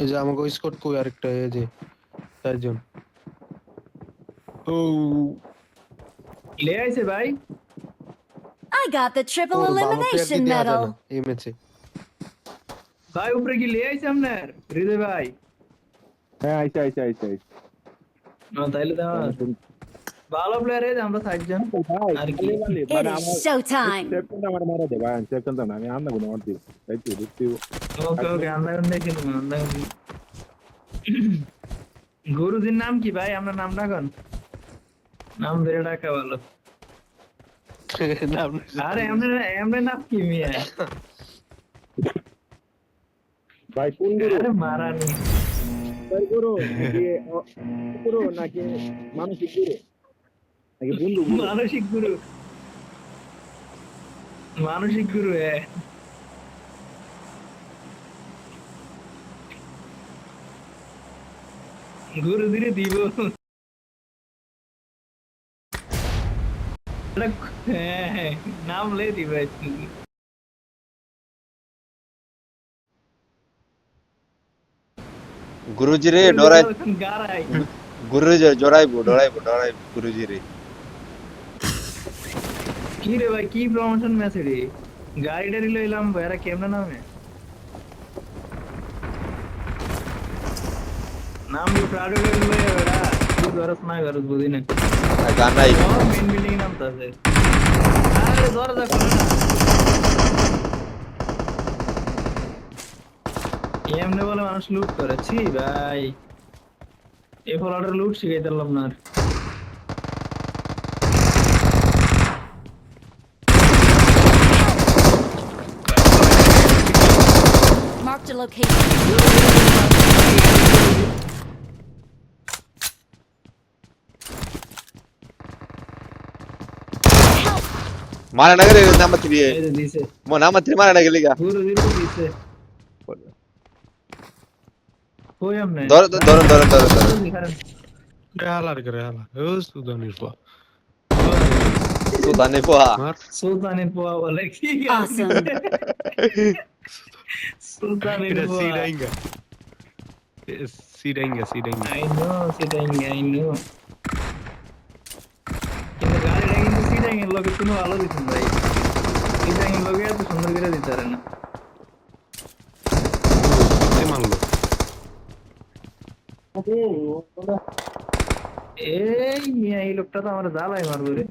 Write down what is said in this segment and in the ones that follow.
এই যে আমাকে স্কট কই আরেকটা এই যে চারজন। ও ले आइছে ভাই I got the triple or Bama player কি elimination দেয়া যায় medal. না এই ম্যাচে। ভাই উপরে কি ले आइছে আপনার হৃদয় ভাই হ্যাঁ আইছে না তাইলে দাও ভালো প্লেয়ার এই যে আমরা সাতজন ভাই আর কি খালি It মানে is আমার showtime. সেপ্টেম্বর আমার মারা দে ভাই সেপ্টেম্বর না আমি আন্না কোনো মার দিব তাই তো দেখতে ওকে ওকে আমরা দেখি আমরা গুরুজির নাম কি ভাই আপনার নাম ডাকন নাম ধরে ডাকা ভালো নাম আরে আমরা নাম কি মিয়া ভাই কোন গুরু আরে মারানি ভাই গুরু নাকি গুরু নাকি মানসিক গুরু নাকি বন্ধু গুরু মানসিক গুরু গুরু ধীরে দিব নাম লে দিব গুরুজি রে ডরাই গারাই গুরুজি ডরাইবো গুরুজি রে কি রে ভাই কি প্রমোশন মেসেজ রে গাড়িটা রিলো এলাম এরা কেমনে নামে নাম भी प्राडो के लिए बेटा तू गरज ना गरज बुद्धि ने গানাই और मेन बिल्डिंग नाम था से अरे जोर से खोलो ना এমনে বলে মানুষ লুট করে ছি ভাই এই ফলোয়ার লুট শিখাই দিলাম না Marked a location. মারা না গেলে নাম তিরি এই যে দিছে মো নাম তিরি মারা না গেলে গা গুরু দিছে দিছে কই আমনে ধর Realar que realar. Eu Sudanir pô. সুদানে পোয়া Mar. সুলতানের পোয়া বলে কি Awesome. সুলতানের Era পোয়া Sirenga. Sirenga. I know sitting I know কিন্তু গাড়িটা কিন্তু সিটিং এর লোকে কোনো ভালো দিছেন ভাই সিটিং এর লোকে এত সুন্দর করে দিতে পারে না Te mallo. এই মিয়া এই লোকটা তো আমার জ্বালাই মারবো রে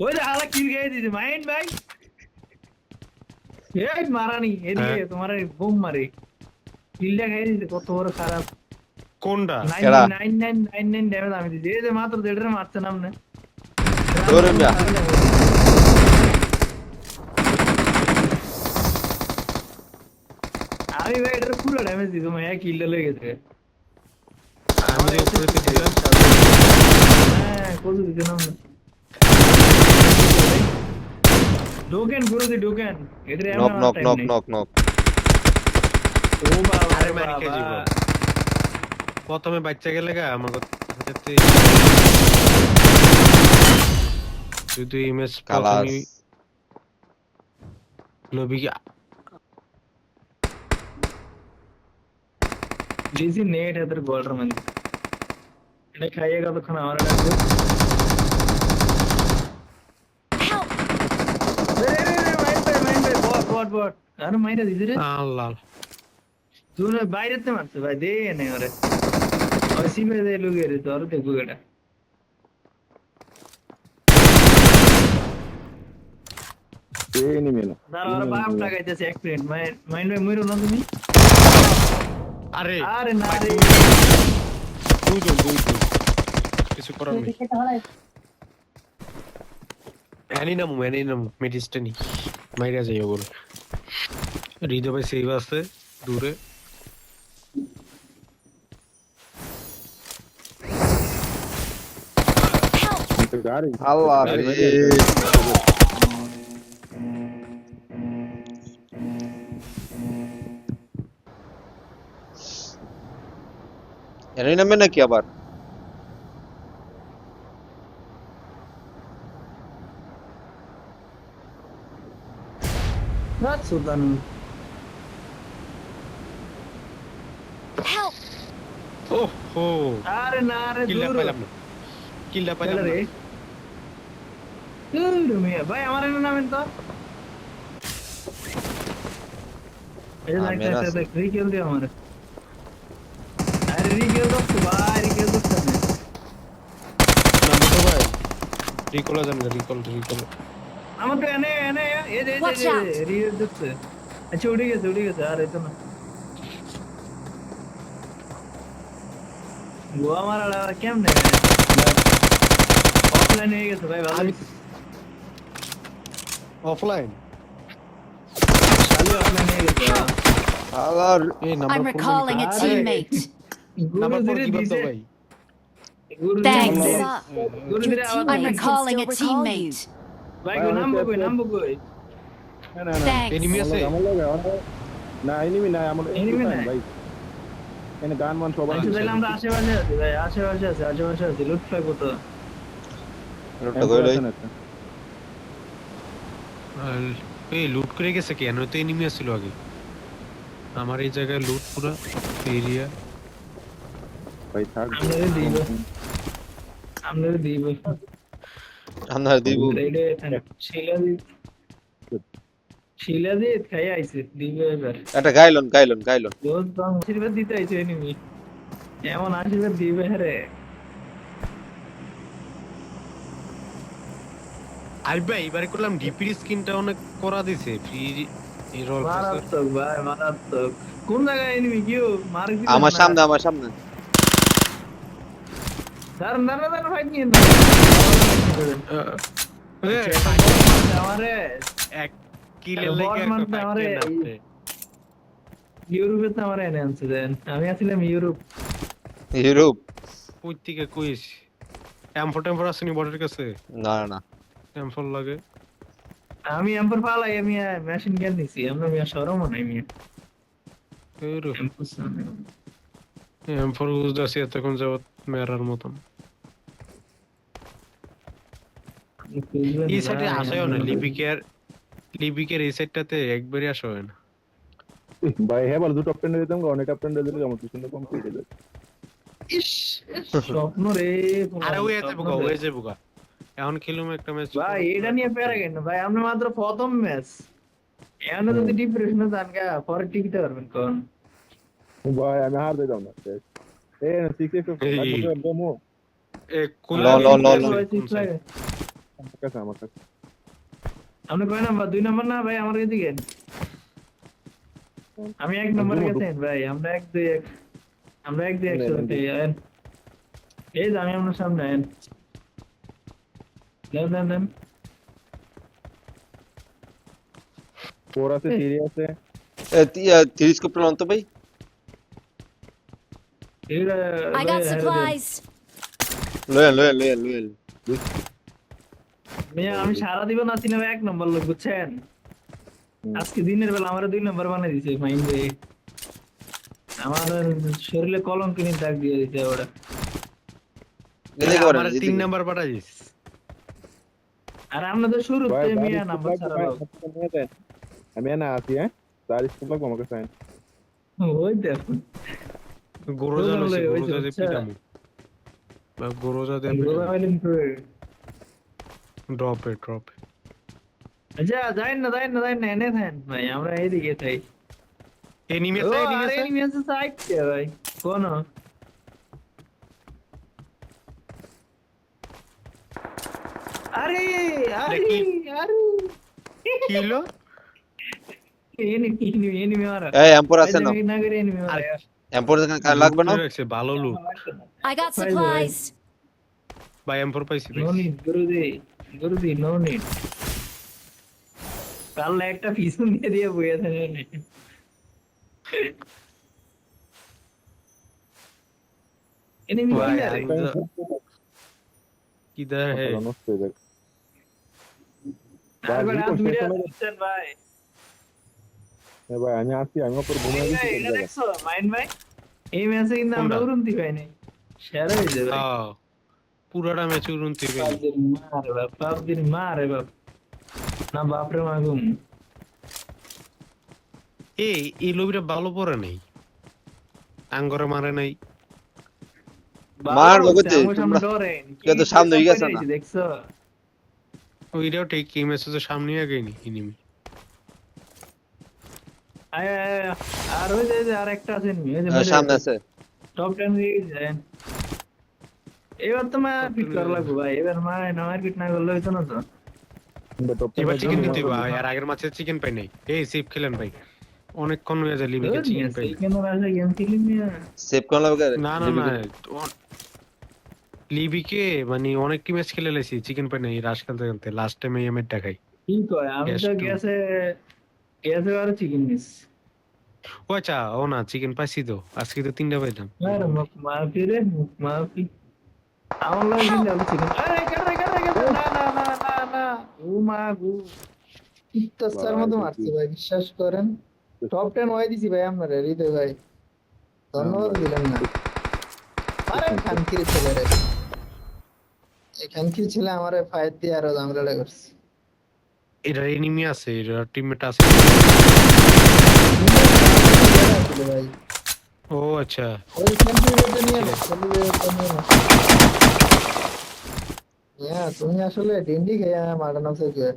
ওই যে হালা কিল গায়ে দিছে মাইন্ড ভাই এই মারানি এদিকে তোমার বোম মারে কিলটা গায়ে দিছে কত বড় খারাপ Konda. 9999 ড্যামেজ আমি দিছি এই যে মাত্র দেড়ে মারছে নামনে ধরে মিয়া আমি ভাই এটার পুরো ড্যামেজ দিছি মানে এক কিলটা লেগে গেছে আমি যে উপরে থেকে দিলাম। হ্যাঁ কত দিছে নামনে ঢোকেন গুরুজি ঢোকেন এটার এমন নক ও বাবা আরে রে মারি কে বাবা। জীবন। প্রথমে বাচ্চা গেলে গা আমাকে হাতে যদি ইমেজ কালাস প্রথমে লবি দিছি নেট এদের গোল্ডার মানে এটা খাইয়েগা তো খানা আমার ডাকবে Help! মাইন্ড বট আরে মাইরা দিছে রে আল্লাহ তুই বাইরেতে মারছে ভাই দে নে ওরে ওই সিমে দে লুগে রে তোর দেখবো এটা এই নিমেলা তার ওর বাপ লাগাইতেছে এক মিনিট মাইন্ড ভাই মইরো না তুমি আরে আরে না রে দুজন কিছু করার নেই এনি নামু মেডিস্টেনি মাইরা যাই ওগুলো হৃদয় ভাই সেভ আছে দূরে গাড়ি আল্লাহ রে এরই নামে নাকি আবার রাত সুলতান Help! ওহ হো আরে না রে কিল্লা দূর পাইলাম না কিল্লা পাইলাম রে না দূর মিয়া ভাই আমার এনে নামেন তো এই আমার একটা আছে। দেখ রিকেল দে আমার আরে রিকেল তো ভাই রিকেল তো না নাম্বার তো ভাই রিকল জান রিকল আমার তো এনে এনে এই যে Watch out! রিকেল দিচ্ছে আচ্ছা উড়ে গেছে আর এই তো না গোয়া মারা কেমনে অফলাইন হয়ে গেছে ভাই ভালো অফলাইন খালি অফলাইন হয়ে গেছে আবার এই I'm number recalling a teammate. Number গুরু 4 ধীরে কি বলতো দিছে ভাই গুরু Thanks. ধীরে গুরু ধীরে আওয়াজ I'm নাই। recalling a teammate. ভাই গো নামবো কই না না না Thanks. এনিমি আছে আমার লগে না এনিমি না আমার Enemy নাই? ভাই এনে গান মান সবাই আচ্ছা তাহলে আমরা আশেপাশে আছি ভাই আশেপাশে আছি লুট পাইবো তো লোকটা কইলই আর এই লুট করে গেছে কেন তো এনিমি ছিল আগে আমার এই জায়গায় লুট পুরো এরিয়া ভাই থাক আপনাদের দিব আমরা দিব রেডে শিলা দি খাই আইছে দিবে এবার একটা গাইলন রোজ বাং আশীর্বাদ দিতে আইছে এনিমি এমন আশীর্বাদ দিবে রে আর ভাই এবারে করলাম ডিপির স্কিনটা অনেক করা দিছে ফ্রি রোল মারাত্মক ভাই মারাত্মক কোন জায়গায় এনিমি কিও মার দিতে আমার সামনে দাঁড়ান ফাইট নিয়ে না আমারে এক কিলের বট লাগে মারতে আমারে ইউরোপে তো আমার এনে আনছে দেন আমি আসছিলাম ইউরোপ কই থেকে কইস টেম্পো আসেনি বটের কাছে না টেম্পো লাগে আমি এম্পার পালাই আমি মেশিন গান নিছি আমরা মিয়া শরম নাই মিয়া টেম্পো ইউজ দাসি এতক্ষণ যাবত মেরার মতন এই সাইডে আসাও না লিবিকের এই সাইডটাতে একবারই আসা হয় না ভাই হ্যাঁ বল দুটো টপ 10 দিতাম অনেক টপ 10 দিলে আমার পিছনে কম করে দিলে ইস স্বপ্ন রে আরে ওই যাবো গা এখন খেলুম একটা ম্যাচ ভাই এটা নিয়ে প্যারা কেন ভাই আমরা মাত্র প্রথম ম্যাচ এখানে যদি ডিপ্রেশনে যান গা পরে টিকতে পারবেন কোন ভাই আমি হার দিতাম না এ 6 বমো এ কোন ল। আমার কাছে আপনি কয় নাম্বার 2 নাম্বার না ভাই আমার এদিকে আমি 1 নাম্বার গেছেন ভাই আমরা 1 2 1 আমরা 1 2 একসাথে এই যে আমি আপনার সামনে দেন ফোর আছে থ্রি আছে তিরিস্কোপ প্লান তো ভাই I got supplies. লয়েল মিয়া আমি সারা দিব না সিনেমা 1 নাম্বার লোক বুঝছেন আজকে দিনের বেলা আমারে 2 নাম্বার বানাই দিছে মাইন্ড রে আমার শরীরে কলঙ্কিনী দাগ দিয়ে দিছে ওরা গেলে করে আমার 3 নাম্বার পাঠাই দিস আর আমরা তো শুরুতে মিয়া নাম্বার ছাড়া আমি না আছি হ্যাঁ 4 স্কুল লাগবে আমাকে সাইন ওই দেখো গরজা লইছে ওই যে গরজা দে পিটামু বা গরজা দে ড্রপ আচ্ছা যাই না এনে থাকেন ভাই আমরা এইদিকে থাই এনিমি ও সাইড আরে আছে এনিমি আছে সাইড তে ভাই কোন আরে দেখি। কি হলো এনিমি মারা এই এম্পর আছে না না করে এনিমি মারা এম্পর লাগবে না রাখছে ভালো লুট I got supplies. বাই এম4 পাইছি নো নিড গুরুদি নো নিড কাল একটা পিছন দিয়ে বইয়া থাকে এনিমি ভাই, কিলারে কিদার হে নষ্ট হয়ে যাবে আর বড় দুইটা দিচ্ছেন ভাই ভাই আমি আসি আমি উপর ঘুমিয়ে গেছি এটা দেখছো মাইন্ড ভাই এই ম্যাচে কিন্তু আমরা উড়ন্তি পাই নাই শেয়ার হয়ে যাবে হ্যাঁ পুরাটা ম্যাচ উড়ন্তি ভাই পাবজির মারে বাপ না বাপরে মাগুম এই লবিটা ভালো পড়ে নাই, আঙ্গরে মারে নাই। মার ভালো বগতে, হচ্ছে, আমার সামনে তোমরা- ডরেন। কেউ তো সামনে হয়ে গেছে না। দেখছো? ওইটাও ঠিক, কি মেসেজের সামনে আগে নি এনিমি। আয়, আয়, আয়, আর ওই যে আর একটা আছে নি, ওই যে সামনে আছে। টপ 10 দিয়ে যায়। এবার তো পিক করা লাগবে ভাই, এবার আমার পিক না করলে হইতো না তো। এবার চিকেন দিতে ভাই, আর আগের মাছে চিকেন পাই নাই। এই সেভ খেলেন ভাই, অনেকক্ষণ হয়ে যায় লিবিকে চিকেন পাই না। কেন রাজা গেম খেলি নিয়ে সেভ কোন লাগবে? না না না, লিবিকে মানে অনেক কি ম্যাচ খেলে লাইছি, চিকেন পাই নাই রাশ খেলতে খেলতে, লাস্ট টাইম এই এমের টাকাই। কি কয়, আমি তো Guess গ্যাসে আর চিকেন মিস। ও আচ্ছা, ও না চিকেন পাইছি তো, আজকে তো 3টা পাইলাম। আরে মুখ মাফি রে, মুখ মাফি। আমার লাগে কিন্তু আমি চিকেন, আরে কারে না না না না না, ও মা গো, ইত্তাসার মতো মারছে ভাই, বিশ্বাস করেন। টপ 10 ওয়াই দিছি ভাই আপনারে, হৃদয় ভাই, ধন্যবাদ দিলেন না। আরে খানকির ছেলে রে, এই খানকির ছেলে আমারে ফাইট দিয়ে আরো ঝামেলা করছে। এটা এনিমি আছে, এটা টিমমেট আছে। ভাই ও আচ্ছা, ওই সেন্টিমিটার নিয়ে না, সেন্টিমিটার নিয়ে না। হ্যাঁ, তুমি আসলে ডেন্ডি খেয়ে মারা নামছো কে?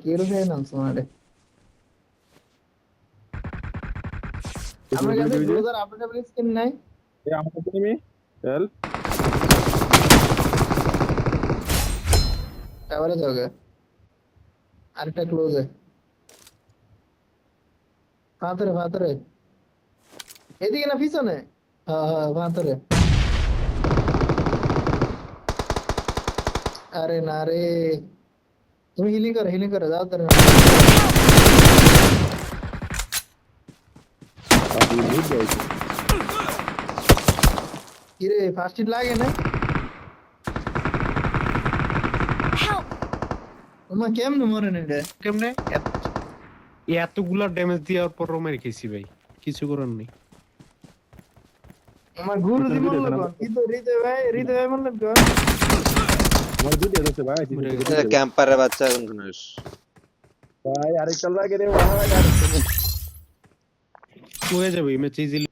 কে রুখে নামছো মারে? আমার কাছে ব্রোজার আপডেটেবল স্কিন নাই। আমার তুমি চল টাওয়ারে যাও গে, আরেকটা ক্লোজে। ফাতরে এদিকে না পিছনে? হ্যাঁ ফাতরে। আরে না রে, তুমি হিলিং করো যাও তার। কিরে ফার্স্ট হিট লাগে না? Help! তোমার কেমনে মরে না রে? কেমনে এতগুলা ড্যামেজ দেওয়ার পর মেরে খেয়েছি ভাই, কিছু করার নেই। আমার গুরু দি বললো কোন? কি তো হৃদয় ভাই বললেন কোন? আমার দুটো আছে ভাই, ক্যাম্পারের বাচ্চা এখন কোন ভাই আরেকটা লাগে রে ভাই, হয়ে যাবে ম্যাচ ইজিলি।